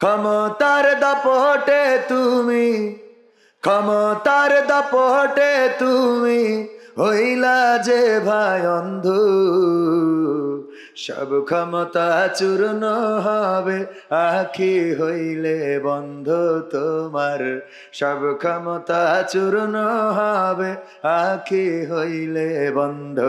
ক্ষমতার দাপটে তুমি, ক্ষমতার দাপটে তুমি হইলা যে ভাই অন্ধ। সব ক্ষমতা চূর্ণ হবে আখি হইলে বন্ধ তোমার। সব ক্ষমতা চূর্ণ হবে আখি হইলে বন্ধ।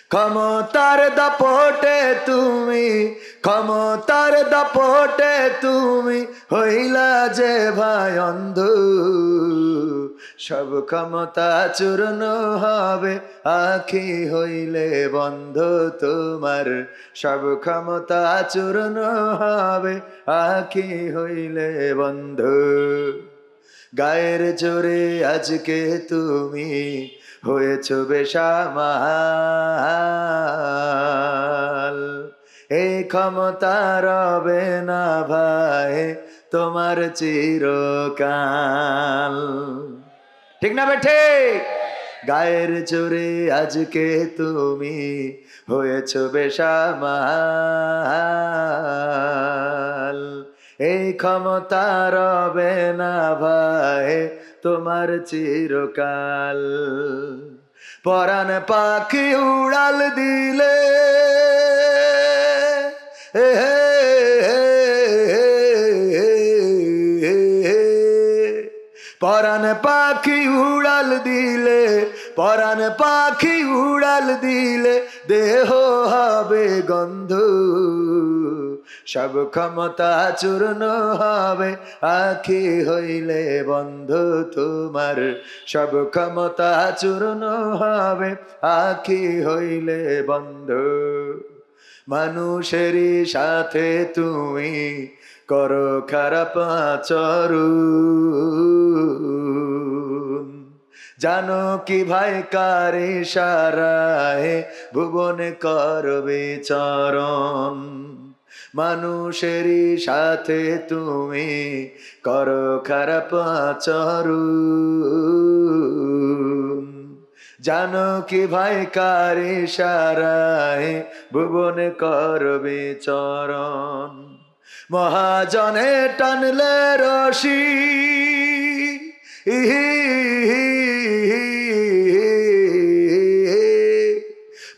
ক্ষমতার দাপটে তুমি, ক্ষমতার দাপটে তুমি হইলা যে ভাই অন্ধ। সব ক্ষমতা চূর্ণ হবে আখি হইলে বন্ধ তোমার। সব ক্ষমতা চূর্ণ হবে আখি হইলে বন্ধ। গায়ের জোরে আজকে তুমি হয়েছ বেসামাল। এই ক্ষমতা রবে না ভাই তোমার চিরকাল। ঠিক না বেঠে? গায়ের জোরে আজকে তুমি হয়েছ বেসামাল। এই ক্ষমতা রবে না ভাই তোমার চিরকাল। পরাণ পাখি উড়াল দিলে, পরাণ পাখি উড়াল দিলে, পরাণ পাখি উড়াল দিলে দেহ হবে গন্ধ। সব ক্ষমতা চূর্ণ হবে আখি হইলে বন্ধ তোমার। সব ক্ষমতা চূর্ণ হবে আখি হইলে বন্ধ। মানুষেরই সাথে তুমি করো খারাপ আচরণ। জানো কি ভাই কার ইশারায় ভুবনে করবে চরণ। মানুষেরই সাথে তুমি করো খারাপ আচরণ। জানো কি ভাই কার ইশারায় ভুবনে করবে চরণ। মহাজনে টানলে রশি,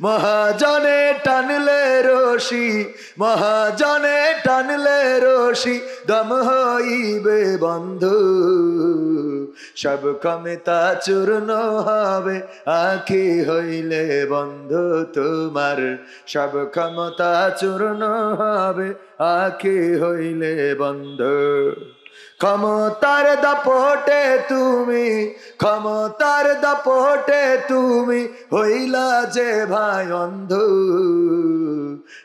মহাজনে টানলে রশি, মহাজনে টানলে রশি দম হইবে বন্ধ। সব ক্ষমতা চূর্ণ হবে আখি হইলে বন্ধ তোমার। সব ক্ষমতা চূর্ণ হবে আখি হইলে বন্ধ। ক্ষমতার দাপটে তুমি, ক্ষমতার দাপটে তুমি হইলা যে ভাই অন্ধ।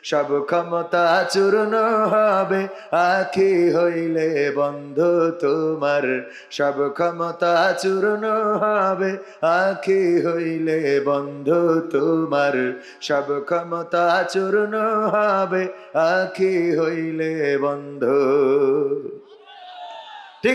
সব ক্ষমতা চূর্ণ হবে আখি হইলে বন্ধ তোমার। সব ক্ষমতা চূর্ণ হবে আখি হইলে বন্ধ তোমার। সব ক্ষমতা চূর্ণ হবে আখি হইলে বন্ধ।